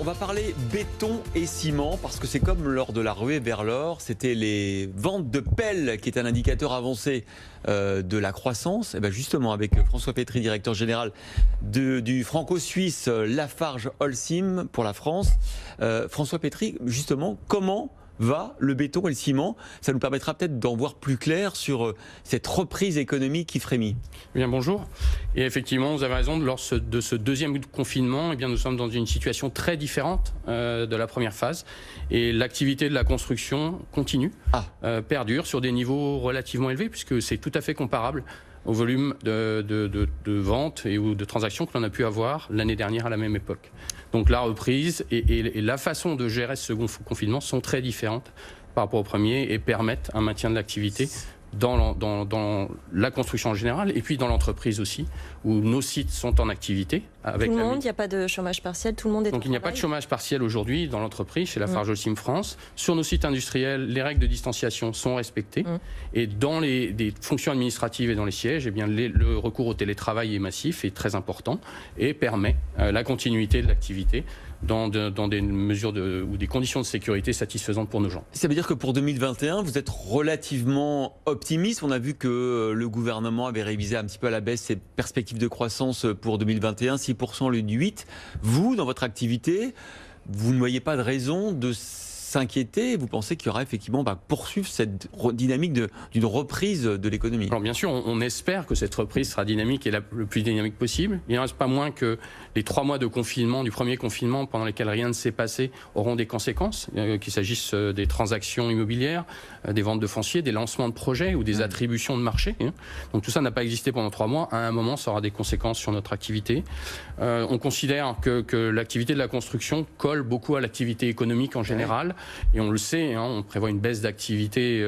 va parler béton et ciment parce que c'est comme lors de la ruée vers l'or, c'était les ventes de pelles qui est un indicateur avancé de la croissance. Et bien justement avec François Pétry, directeur général du franco-suisse Lafarge Holcim pour la France. François Pétry, justement, comment va le béton et le ciment? Ça nous permettra peut-être d'en voir plus clair sur cette reprise économique qui frémit. Bien, bonjour. Et effectivement, vous avez raison, lors de ce deuxième confinement, eh bien, nous sommes dans une situation très différente de la première phase. Et l'activité de la construction continue, perdure sur des niveaux relativement élevés, puisque c'est tout à fait comparable au volume de ventes ou de transactions que l'on a pu avoir l'année dernière à la même époque. Donc la reprise et la façon de gérer ce second confinement sont très différentes par rapport au premier et permettent un maintien de l'activité dans la construction en général et puis dans l'entreprise aussi, où nos sites sont en activité. Avec tout le monde, il n'y a pas de chômage partiel, tout le monde est Donc il n'y a pas de chômage partiel aujourd'hui dans l'entreprise, chez Lafarge Holcim France. Sur nos sites industriels, les règles de distanciation sont respectées. Et dans les fonctions administratives et dans les sièges, eh bien, le recours au télétravail est massif et très important et permet la continuité de l'activité dans des mesures ou des conditions de sécurité satisfaisantes pour nos gens. Ça veut dire que pour 2021, vous êtes relativement optimiste. On a vu que le gouvernement avait révisé un petit peu à la baisse ses perspectives de croissance pour 2021, 6% au lieu de 8%. Vous, dans votre activité, vous ne voyez pas de raison de s'inquiéter? Vous pensez qu'il y aura effectivement poursuivre cette dynamique d'une reprise de l'économie? Alors bien sûr, on espère que cette reprise sera dynamique et le plus dynamique possible. Il n'en reste pas moins que les 3 mois de confinement, du premier confinement, pendant lesquels rien ne s'est passé, auront des conséquences, qu'il s'agisse des transactions immobilières, des ventes de foncier, des lancements de projets ou des attributions de marché. Donc tout ça n'a pas existé pendant 3 mois. À un moment, ça aura des conséquences sur notre activité. On considère que l'activité de la construction colle beaucoup à l'activité économique en général. Et on le sait, on prévoit une baisse d'activité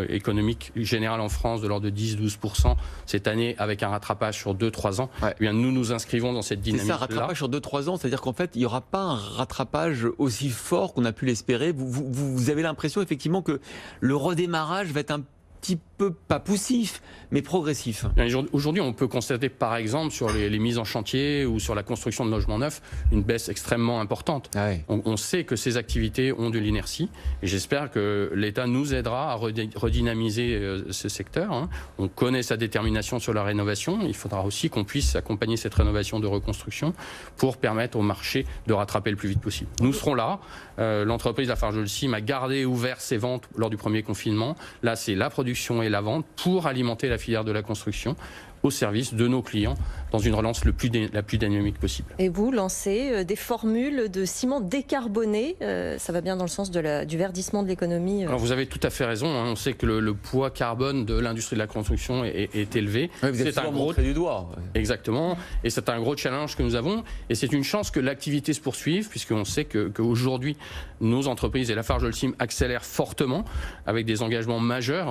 économique générale en France de l'ordre de 10-12% cette année, avec un rattrapage sur 2-3 ans. Eh bien, nous nous inscrivons dans cette dynamique-là. C'est ça, rattrapage sur 2-3 ans, c'est-à-dire qu'en fait, il n'y aura pas un rattrapage aussi fort qu'on a pu l'espérer. Vous avez l'impression effectivement que le redémarrage va être un petit peu, pas poussif, mais progressif. Aujourd'hui, on peut constater, par exemple, sur les mises en chantier ou sur la construction de logements neufs, une baisse extrêmement importante. On sait que ces activités ont de l'inertie et j'espère que l'État nous aidera à redynamiser ce secteur. On connaît sa détermination sur la rénovation. Il faudra aussi qu'on puisse accompagner cette rénovation de reconstruction pour permettre au marché de rattraper le plus vite possible. Nous serons là. L'entreprise Lafarge Holcim a gardé ouvert ses ventes lors du premier confinement. Là, c'est la production et la vente pour alimenter la filière de la construction au service de nos clients dans une relance la plus dynamique possible. Et vous lancez des formules de ciment décarboné, ça va bien dans le sens du verdissement de l'économie. Alors vous avez tout à fait raison, on sait que le poids carbone de l'industrie de la construction est élevé. Oui, vous êtes un gros trait du doigt. Exactement, et c'est un gros challenge que nous avons, et c'est une chance que l'activité se poursuive, puisqu'on sait qu'aujourd'hui, nos entreprises et Lafarge Holcim accélèrent fortement, avec des engagements majeurs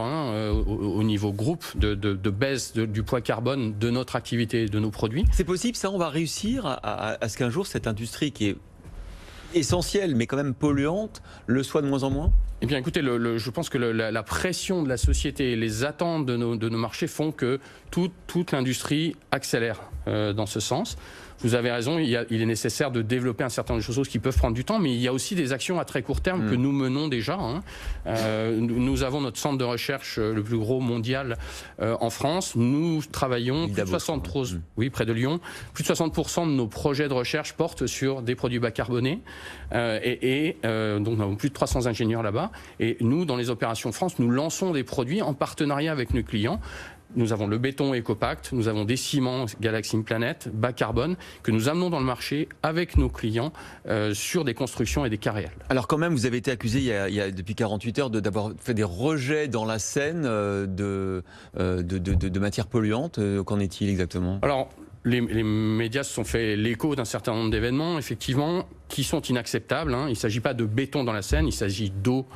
au niveau groupe de baisse du poids carbone de notre activité et de nos produits. C'est possible, ça? On va réussir à ce qu'un jour, cette industrie qui est essentielle, mais quand même polluante, le soit de moins en moins? Eh bien, écoutez, je pense que la pression de la société et les attentes de nos marchés font que toute l'industrie accélère dans ce sens. Vous avez raison, il est nécessaire de développer un certain nombre de choses qui peuvent prendre du temps, mais il y a aussi des actions à très court terme que nous menons déjà. Nous avons notre centre de recherche le plus gros mondial en France. Nous travaillons près de Lyon. Plus de 60% de nos projets de recherche portent sur des produits bas carbonés. Donc nous avons plus de 300 ingénieurs là-bas. Et nous, dans les opérations France, nous lançons des produits en partenariat avec nos clients. Nous avons le béton EcoPact, nous avons des ciments Galaxy Planet, bas carbone, que nous amenons dans le marché avec nos clients sur des constructions et des cas réels. Alors quand même, vous avez été accusé il y a depuis 48 heures d'avoir fait des rejets dans la Seine de matières polluantes. Qu'en est-il exactement? Alors, les médias se sont fait l'écho d'un certain nombre d'événements, effectivement, qui sont inacceptables. Il ne s'agit pas de béton dans la Seine, il s'agit d'eau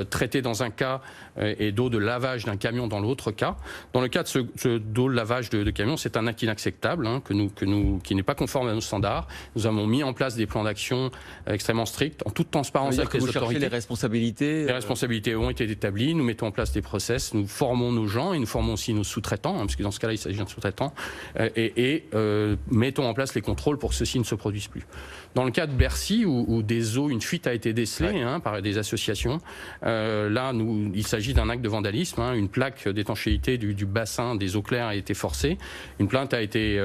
traitée dans un cas et d'eau de lavage d'un camion dans l'autre cas. Dans le cas de ce d'eau de lavage de camion, c'est un acte inacceptable qui n'est pas conforme à nos standards. Nous avons mis en place des plans d'action extrêmement stricts, en toute transparence avec les autorités. Les responsabilités ont été établies, nous mettons en place des process, nous formons nos gens et nous formons aussi nos sous-traitants, parce que dans ce cas-là, il s'agit d'un sous-traitant, et et mettons en place les contrôles pour que ceci ne se produise plus. Dans le cas de Bercy, où des eaux, une fuite a été décelée par des associations, là, il s'agit d'un acte de vandalisme. Une plaque d'étanchéité du bassin des eaux claires a été forcée. Une plainte a été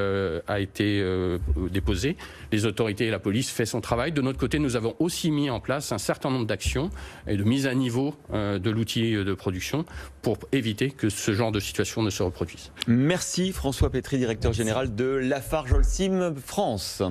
déposée. Les autorités et la police font son travail. De notre côté, nous avons aussi mis en place un certain nombre d'actions et de mise à niveau de l'outil de production pour éviter que ce genre de situation ne se reproduise. Merci François Pétry, directeur général de Lafarge Holcim France.